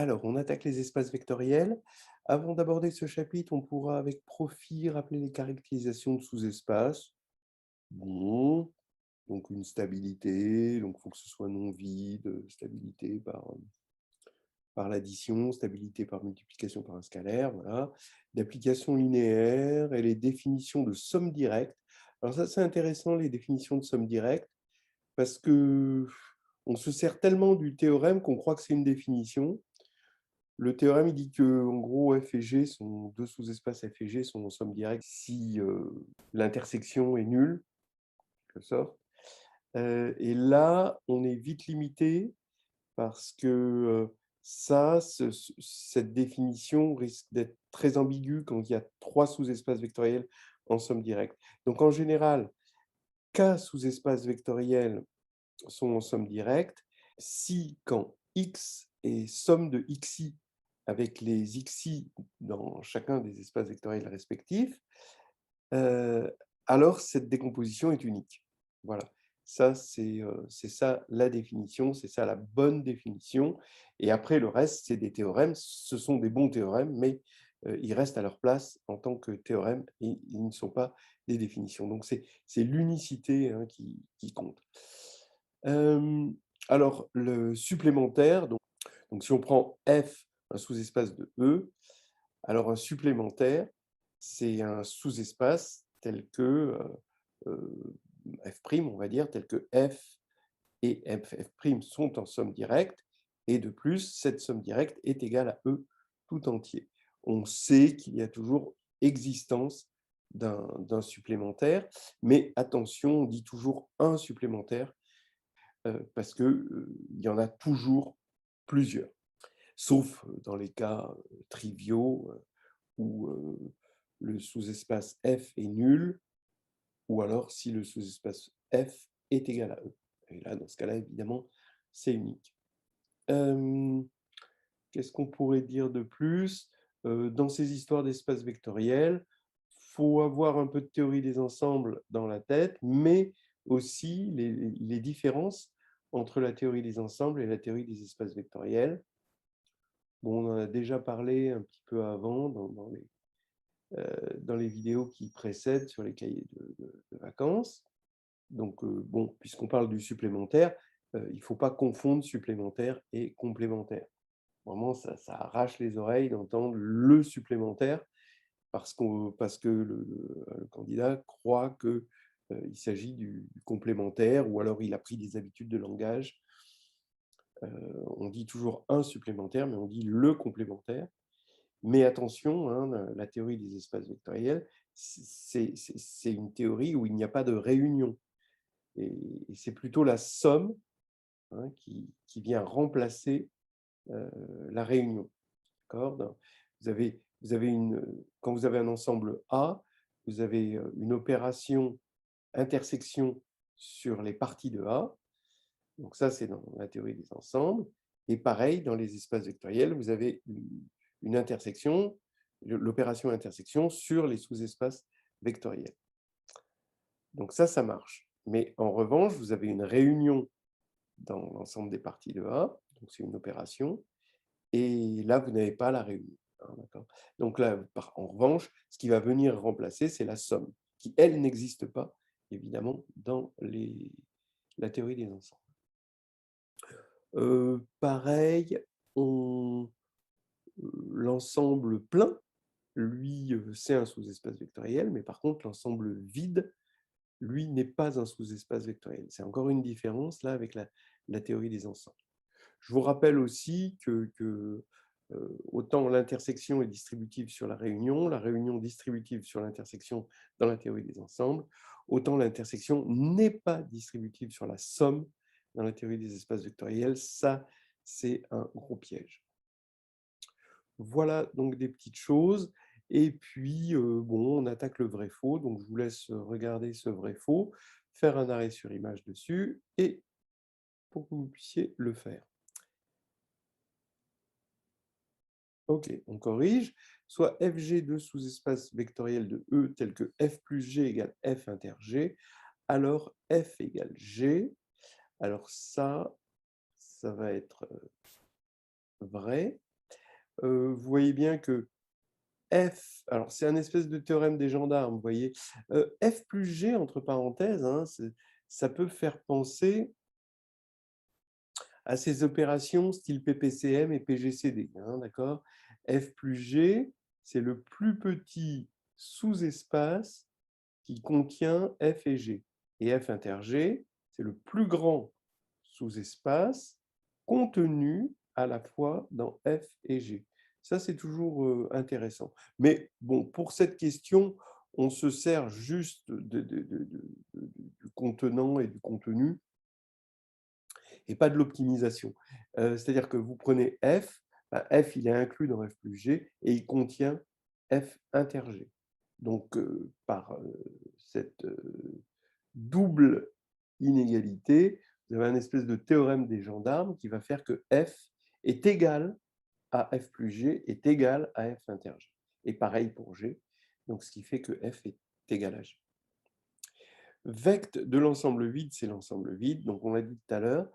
Alors, on attaque les espaces vectoriels. Avant d'aborder ce chapitre, on pourra avec profit rappeler les caractérisations de sous-espaces. Bon, donc une stabilité, donc il faut que ce soit non vide, stabilité par l'addition, stabilité par multiplication par un scalaire, voilà. D'application linéaire et les définitions de somme directe. Alors ça, c'est intéressant, les définitions de somme directe, parce que on se sert tellement du théorème qu'on croit que c'est une définition. Le théorème, il dit que, en gros, f et g sont deux sous-espaces f et g sont en somme directe si l'intersection est nulle, en quelque sorte. Et là, on est vite limité parce que cette définition risque d'être très ambiguë quand il y a trois sous-espaces vectoriels en somme directe. Donc, en général, K sous-espaces vectoriels sont en somme directe si, quand x est somme de xi avec les xi dans chacun des espaces vectoriels respectifs, alors cette décomposition est unique. Voilà, ça c'est ça la définition, c'est ça la bonne définition. Et après, le reste, c'est des théorèmes. Ce sont des bons théorèmes, mais ils restent à leur place en tant que théorèmes et ils ne sont pas des définitions. Donc c'est l'unicité hein, qui compte. Alors, le supplémentaire, donc si on prend F, un sous-espace de E, alors un supplémentaire, c'est un sous-espace tel que F', on va dire, tel que F et F' sont en somme directe, et de plus, cette somme directe est égale à E tout entier. On sait qu'il y a toujours existence d'un supplémentaire, mais attention, on dit toujours un supplémentaire parce qu'il y en a toujours plusieurs, sauf dans les cas triviaux où le sous-espace F est nul, ou alors si le sous-espace F est égal à E. Et là, dans ce cas-là, évidemment, c'est unique. Qu'est-ce qu'on pourrait dire de plus? Dans ces histoires d'espaces vectoriels, il faut avoir un peu de théorie des ensembles dans la tête, mais aussi les différences entre la théorie des ensembles et la théorie des espaces vectoriels. Bon, on en a déjà parlé un petit peu avant dans les vidéos qui précèdent sur les cahiers de vacances. Donc, bon, puisqu'on parle du supplémentaire, il ne faut pas confondre supplémentaire et complémentaire. Vraiment, ça arrache les oreilles d'entendre le supplémentaire parce que le candidat croit qu'il s'agit du complémentaire ou alors il a pris des habitudes de langage. On dit toujours un supplémentaire, mais on dit le complémentaire. Mais attention, hein, la théorie des espaces vectoriels, c'est une théorie où il n'y a pas de réunion. Et c'est plutôt la somme hein, qui vient remplacer la réunion. Quand vous avez un ensemble A, vous avez une opération intersection sur les parties de A. Donc ça, c'est dans la théorie des ensembles. Et pareil, dans les espaces vectoriels, vous avez une intersection, l'opération intersection sur les sous-espaces vectoriels. Donc ça marche. Mais en revanche, vous avez une réunion dans l'ensemble des parties de A, donc c'est une opération, et là, vous n'avez pas la réunion. Hein, donc là, en revanche, ce qui va venir remplacer, c'est la somme, qui, elle, n'existe pas, évidemment, dans la théorie des ensembles. Pareil, l'ensemble plein, lui, c'est un sous-espace vectoriel, mais par contre, l'ensemble vide, lui, n'est pas un sous-espace vectoriel. C'est encore une différence, là, avec la théorie des ensembles. Je vous rappelle aussi que autant l'intersection est distributive sur la réunion distributive sur l'intersection dans la théorie des ensembles, autant l'intersection n'est pas distributive sur la somme dans la théorie des espaces vectoriels. Ça, c'est un gros piège. Voilà donc des petites choses. Et puis, bon, on attaque le vrai-faux. Donc, je vous laisse regarder ce vrai-faux, faire un arrêt sur image dessus, et pour que vous puissiez le faire. OK, on corrige. Soit FG de sous-espace vectoriel de E tel que F plus G égale F inter G, alors F égale G. Alors ça va être vrai. vous voyez bien que F, alors c'est un espèce de théorème des gendarmes, vous voyez? F plus G entre parenthèses, hein, ça peut faire penser à ces opérations style PPCM et PGCD, hein, d'accord? F plus G, c'est le plus petit sous-espace qui contient F et G. Et F inter G, c'est le plus grand sous-espace contenu à la fois dans F et G. Ça, c'est toujours intéressant. Mais bon, pour cette question, on se sert juste du contenant et du contenu et pas de l'optimisation. C'est-à-dire que vous prenez F, bah, F, il est inclus dans F plus G et il contient F inter G. Donc, par cette double inégalité, vous avez un espèce de théorème des gendarmes qui va faire que F est égal à F plus G est égal à F inter G. Et pareil pour G, donc ce qui fait que F est égal à G. Vect de l'ensemble vide, c'est l'ensemble vide, donc on l'a dit tout à l'heure,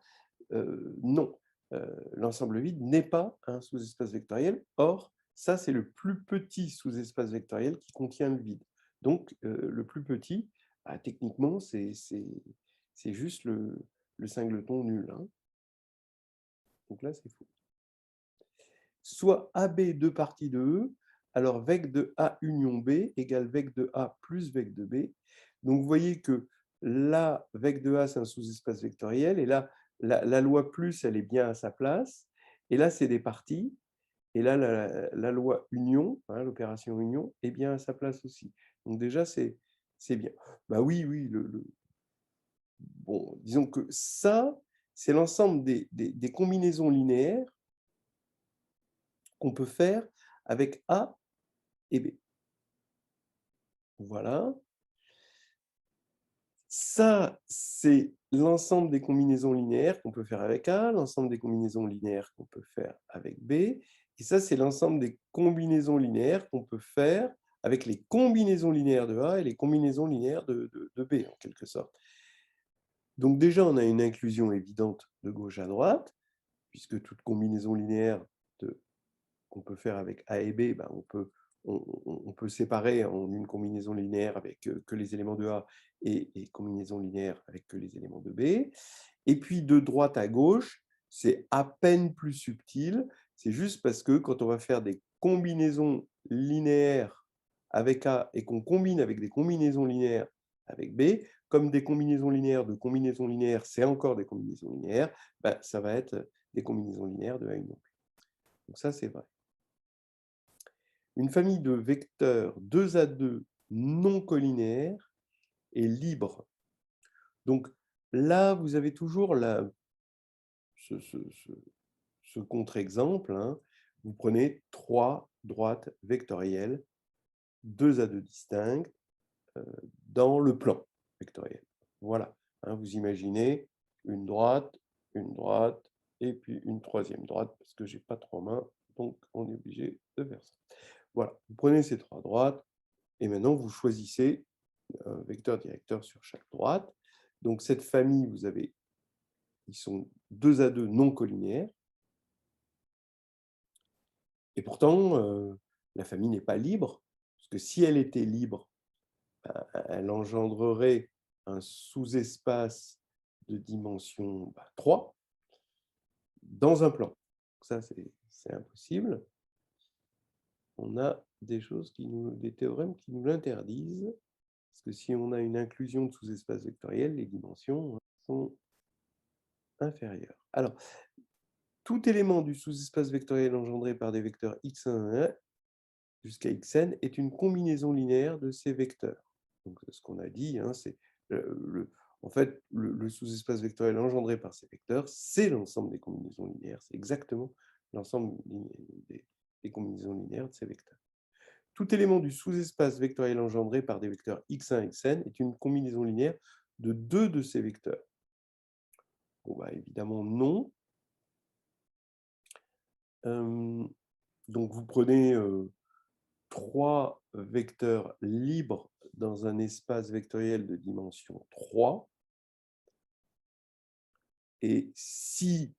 non, l'ensemble vide n'est pas un sous-espace vectoriel. Or, ça, c'est le plus petit sous-espace vectoriel qui contient le vide. Donc, le plus petit, bah, techniquement, c'est juste le singleton nul, hein. Donc là, c'est faux. Soit AB deux parties de E, alors vec de A union B égale vec de A plus vec de B. Donc, vous voyez que là, vec de A, c'est un sous-espace vectoriel, et là, la loi plus, elle est bien à sa place, et là, c'est des parties, et là, la loi union, hein, l'opération union, est bien à sa place aussi. Donc déjà, c'est bien. Bah oui, oui, bon, disons que ça, c'est l'ensemble des combinaisons linéaires qu'on peut faire avec A et B. Voilà. Ça, c'est l'ensemble des combinaisons linéaires qu'on peut faire avec A, l'ensemble des combinaisons linéaires qu'on peut faire avec B, et ça, c'est l'ensemble des combinaisons linéaires qu'on peut faire avec les combinaisons linéaires de A et les combinaisons linéaires de B, en quelque sorte. Donc déjà, on a une inclusion évidente de gauche à droite, puisque toute combinaison linéaire qu'on peut faire avec A et B, ben on peut séparer en une combinaison linéaire avec que les éléments de A et combinaison linéaire avec que les éléments de B. Et puis de droite à gauche, c'est à peine plus subtil. C'est juste parce que quand on va faire des combinaisons linéaires avec A et qu'on combine avec des combinaisons linéaires avec B, comme des combinaisons linéaires de combinaisons linéaires, c'est encore des combinaisons linéaires, ben, ça va être des combinaisons linéaires de A union B. Donc ça, c'est vrai. Une famille de vecteurs 2 à 2 non collinéaires est libre. Donc là, vous avez toujours ce contre-exemple, hein. Vous prenez 3 droites vectorielles, 2 à 2 distinctes, dans le plan vectoriel. Voilà, hein, vous imaginez une droite, et puis une troisième droite, parce que je n'ai pas 3 mains, donc on est obligé de faire ça. Voilà, vous prenez ces 3 droites, et maintenant vous choisissez un vecteur directeur sur chaque droite. Donc cette famille, vous avez, ils sont 2 à 2 non collinéaires, et pourtant, la famille n'est pas libre, parce que si elle était libre, elle engendrerait un sous-espace de dimension 3 dans un plan. Ça, c'est impossible. On a des choses des théorèmes qui nous l'interdisent, parce que si on a une inclusion de sous-espaces vectoriels, les dimensions sont inférieures. Alors, tout élément du sous-espace vectoriel engendré par des vecteurs x1 jusqu'à xn est une combinaison linéaire de ces vecteurs. Donc, ce qu'on a dit, hein, c'est en fait, le sous-espace vectoriel engendré par ces vecteurs, c'est l'ensemble des combinaisons linéaires. C'est exactement l'ensemble des combinaisons linéaires de ces vecteurs. Tout élément du sous-espace vectoriel engendré par des vecteurs x1, xn est une combinaison linéaire de deux de ces vecteurs. Bon, bah, évidemment, non. Donc, vous prenez 3 vecteurs libres dans un espace vectoriel de dimension 3. Et si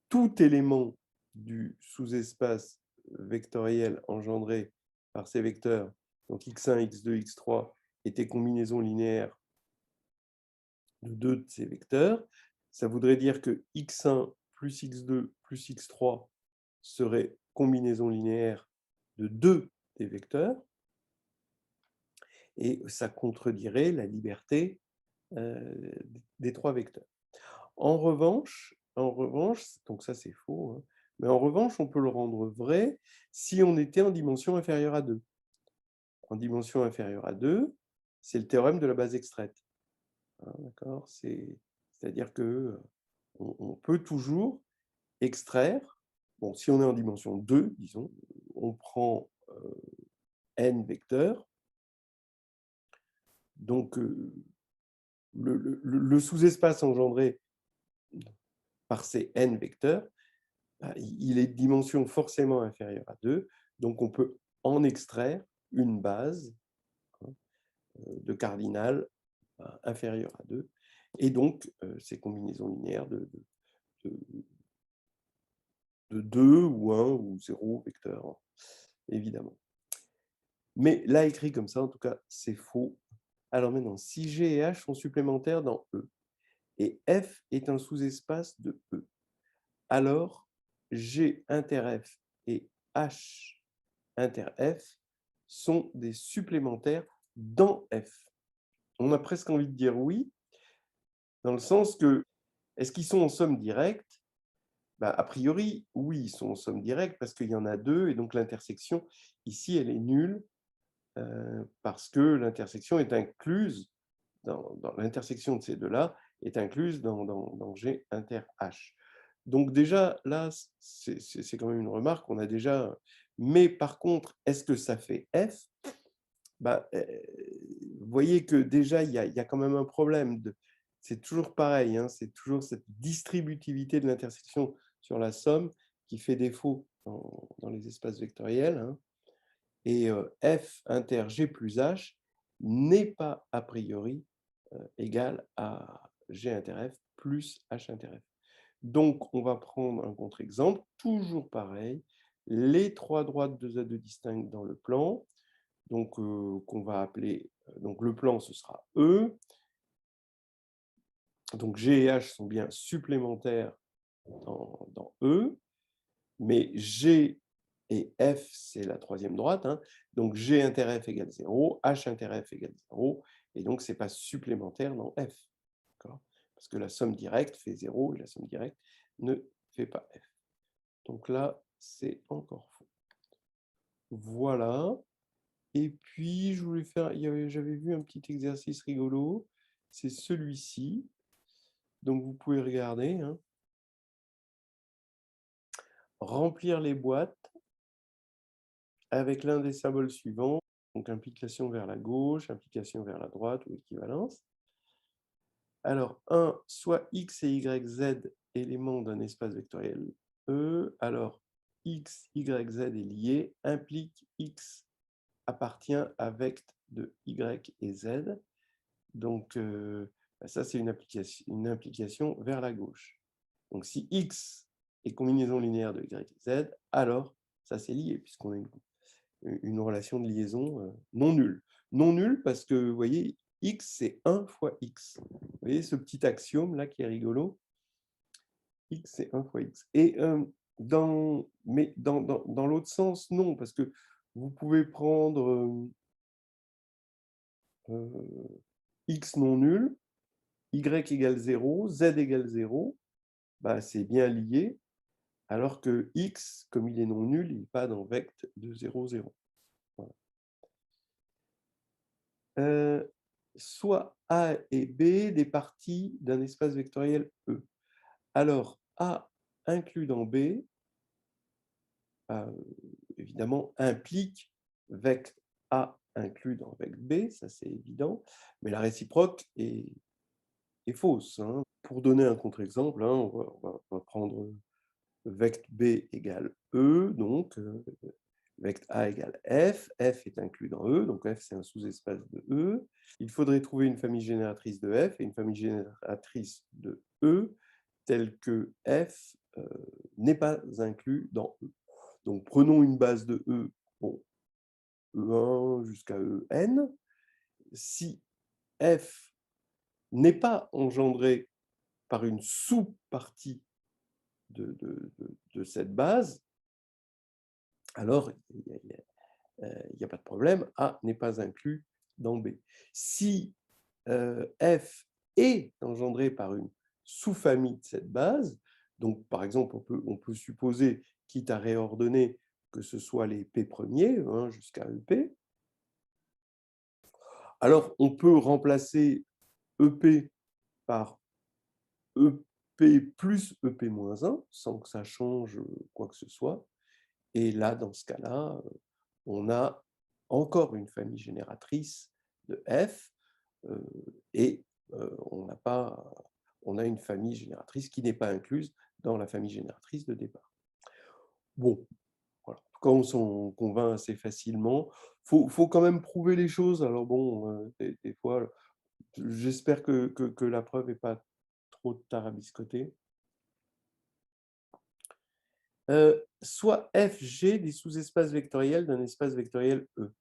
tout élément du sous-espace vectoriel engendré par ces vecteurs, donc x1, x2, x3, était combinaison linéaire de deux de ces vecteurs, ça voudrait dire que x1 plus x2 plus x3 serait combinaison linéaire de deux des vecteurs, et ça contredirait la liberté des trois vecteurs. En revanche, donc ça c'est faux, hein, mais en revanche, on peut le rendre vrai si on était en dimension inférieure à 2. En dimension inférieure à 2, c'est le théorème de la base extraite. Hein, d'accord, c'est-à-dire que on peut toujours extraire, bon, si on est en dimension 2, disons, on prend n vecteurs, donc le sous-espace engendré par ces n vecteurs, il est de dimension forcément inférieure à 2, donc on peut en extraire une base, hein, de cardinal inférieure à 2, et donc ces combinaisons linéaires de 2 ou 1 ou 0 vecteurs, hein, évidemment. Mais là, écrit comme ça, en tout cas, c'est faux. Alors maintenant, si G et H sont supplémentaires dans E, et F est un sous-espace de E, alors G inter F et H inter F sont des supplémentaires dans F. On a presque envie de dire oui, dans le sens que, est-ce qu'ils sont en somme directe? Bah, a priori, oui, ils sont en somme directe parce qu'il y en a deux, et donc l'intersection, ici, elle est nulle, parce que l'intersection est incluse, dans l'intersection de ces deux-là, est incluse dans G inter H. Donc déjà, là, c'est quand même une remarque qu'on a déjà. Mais par contre, est-ce que ça fait F? Bah, vous voyez que déjà, il y a quand même un problème. C'est toujours pareil, hein, c'est toujours cette distributivité de l'intersection sur la somme qui fait défaut dans les espaces vectoriels. Hein. Et F inter G plus H n'est pas a priori égal à G inter F plus H inter F. Donc, on va prendre un contre-exemple, toujours pareil, les trois droites de Z2 distinctes dans le plan, donc qu'on va appeler, donc le plan ce sera E, donc G et H sont bien supplémentaires dans E, mais G et F, c'est la troisième droite, hein, donc G inter F égale 0, H inter F égale 0, et donc ce n'est pas supplémentaire dans F, parce que la somme directe fait 0, et la somme directe ne fait pas F. Donc là, c'est encore faux. Voilà. Et puis, je voulais faire, j'avais vu un petit exercice rigolo, c'est celui-ci. Donc, vous pouvez regarder. Hein. Remplir les boîtes avec l'un des symboles suivants. Donc, implication vers la gauche, implication vers la droite ou équivalence. Alors, 1, soit x et y, z éléments d'un espace vectoriel E. Alors, x, y, z est lié, implique x appartient à vecte de y et z. Donc, ça, c'est une implication vers la gauche. Donc, si x est combinaison linéaire de y et z, alors ça, c'est lié, puisqu'on a une relation de liaison non nulle. Non nulle parce que, vous voyez, x, c'est 1 fois x. Vous voyez ce petit axiome-là qui est rigolo? X, c'est 1 fois x. Et dans l'autre sens, non, parce que vous pouvez prendre x non nul, y égale 0, z égale 0, bah, c'est bien lié, alors que x, comme il est non nul, il n'est pas dans vecte de 0, 0. Voilà. Soit A et B des parties d'un espace vectoriel E. Alors, A inclus dans B, évidemment, implique vecte A inclus dans vecte B, ça c'est évident, mais la réciproque est fausse. Hein. Pour donner un contre-exemple, hein, on va prendre vecte B égale E, donc vecte A égale F, F est inclus dans E, donc F c'est un sous-espace de E. Il faudrait trouver une famille génératrice de F et une famille génératrice de E, telle que F n'est pas inclus dans E. Donc prenons une base de E, bon, E1 jusqu'à En. Si F n'est pas engendré par une sous-partie de cette base, alors il n'y a pas de problème, A n'est pas inclus dans B. Si F est engendré par une sous-famille de cette base, donc par exemple on peut supposer, quitte à réordonner, que ce soit les P premiers, hein, jusqu'à EP, alors on peut remplacer EP par EP plus EP-1 sans que ça change quoi que ce soit. Et là, dans ce cas-là, on a encore une famille génératrice de F et on a une famille génératrice qui n'est pas incluse dans la famille génératrice de départ. Bon, voilà. En tout cas, on s'en convainc assez facilement. Faut quand même prouver les choses. Alors bon, des fois, j'espère que la preuve n'est pas trop tarabiscotée. Soit FG des sous-espaces vectoriels d'un espace vectoriel E.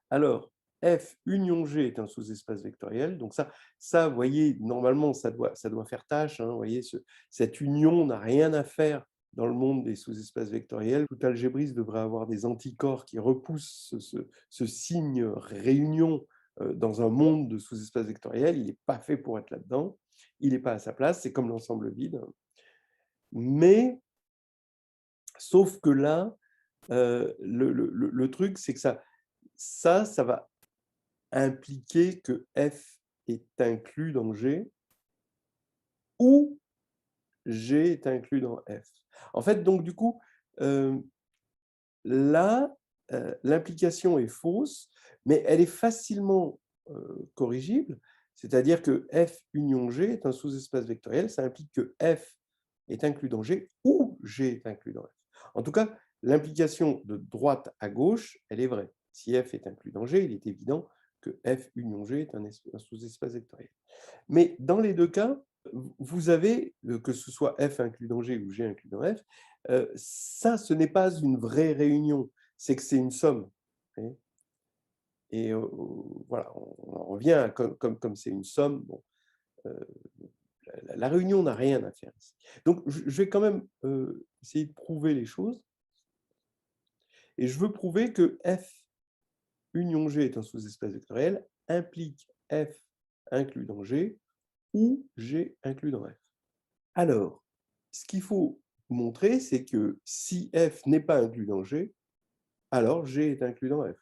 Alors, F union G est un sous-espace vectoriel. Donc ça, vous voyez, normalement, ça doit faire tâche. Hein, vous voyez, cette union n'a rien à faire dans le monde des sous-espaces vectoriels. Tout algébriste devrait avoir des anticorps qui repoussent ce signe réunion dans un monde de sous-espaces vectoriels. Il n'est pas fait pour être là-dedans. Il n'est pas à sa place. C'est comme l'ensemble vide. Mais, sauf que là, le truc, c'est que ça va impliquer que F est inclus dans G ou G est inclus dans F. En fait, donc du coup, là, l'implication est fausse, mais elle est facilement corrigible, c'est-à-dire que F union G est un sous-espace vectoriel, ça implique que F est inclus dans G ou G est inclus dans F. En tout cas, l'implication de droite à gauche, elle est vraie. Si F est inclus dans G, il est évident que F union G est un sous-espace vectoriel. Mais dans les deux cas, vous avez, que ce soit F inclus dans G ou G inclus dans F, ça, ce n'est pas une vraie réunion, c'est que c'est une somme. Et voilà, on en revient à comme c'est une somme, bon, la réunion n'a rien à faire ici. Donc, je vais quand même essayer de prouver les choses. Et je veux prouver que F union G est un sous-espace vectoriel, implique F inclus dans G ou G inclus dans F. Alors, ce qu'il faut montrer, c'est que si F n'est pas inclus dans G, alors G est inclus dans F.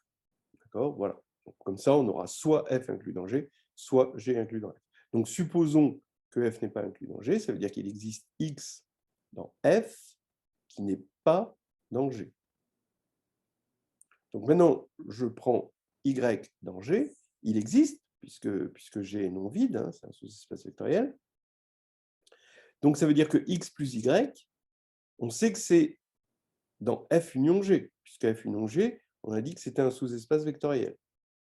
D'accord? Voilà. Donc, comme ça, on aura soit F inclus dans G, soit G inclus dans F. Donc, supposons que F n'est pas inclus dans G, ça veut dire qu'il existe X dans F qui n'est pas dans G. Donc, maintenant, je prends Y dans G, il existe, puisque G est non vide, hein, c'est un sous-espace vectoriel. Donc, ça veut dire que X plus Y, on sait que c'est dans F union G, puisque F union G, on a dit que c'était un sous-espace vectoriel.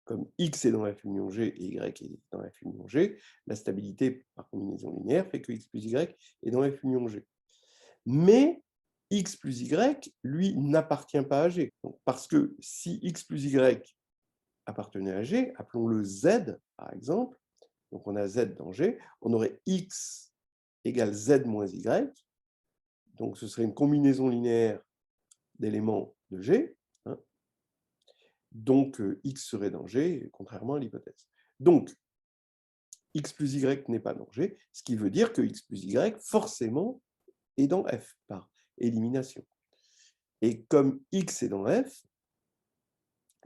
Comme X est dans F union G et Y est dans F union G, la stabilité par combinaison linéaire fait que X plus Y est dans F union G. Mais X plus Y, lui, n'appartient pas à G. Donc, parce que si X plus Y appartenait à G, appelons-le Z, par exemple, donc on a Z dans G, on aurait X égale Z moins Y, donc ce serait une combinaison linéaire d'éléments de G, hein. Donc X serait dans G, contrairement à l'hypothèse. Donc, X plus Y n'est pas dans G, ce qui veut dire que X plus Y, forcément, est dans F, par élimination. Et comme X est dans F,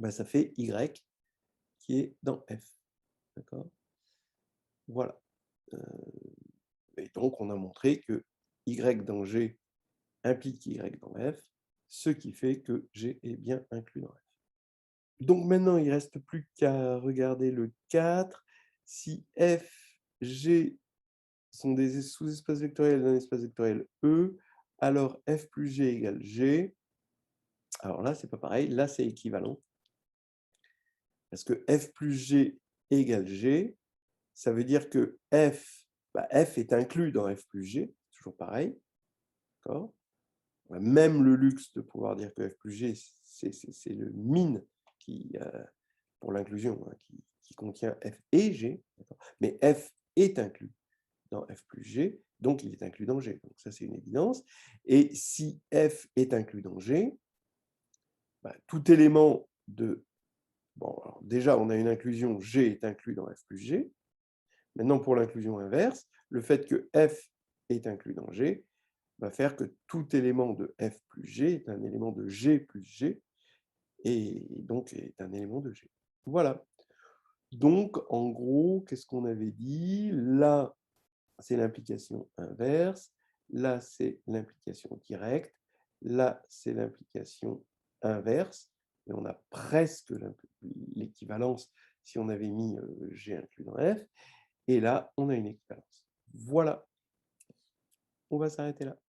ben, ça fait Y qui est dans F. D'accord? Voilà. Et donc, on a montré que Y dans G implique Y dans F, ce qui fait que G est bien inclus dans F. Donc maintenant, il ne reste plus qu'à regarder le 4. Si F, G sont des sous-espaces vectoriels d'un espace vectoriel E, alors F plus G égale G. Alors là, ce n'est pas pareil, là, c'est équivalent. Parce que F plus G égale G, ça veut dire que F, F est inclus dans F plus G, toujours pareil. d'accord? On a même le luxe de pouvoir dire que F plus G, c'est le min qui, pour l'inclusion, hein, qui contient F et G, d'accord? Mais F est inclus dans F plus G, donc il est inclus dans G. Donc ça, c'est une évidence. Et si F est inclus dans G, bah, tout élément de... Bon, alors déjà, on a une inclusion, G est inclus dans F plus G. Maintenant, pour l'inclusion inverse, le fait que F est inclus dans G va faire que tout élément de F plus G est un élément de G plus G, et donc est un élément de G. Voilà. Donc, en gros, qu'est-ce qu'on avait dit? Là, c'est l'implication inverse. Là, c'est l'implication directe. Là, c'est l'implication inverse. Et on a presque l'équivalence si on avait mis G inclus dans F. Et là, on a une équivalence. Voilà. On va s'arrêter là.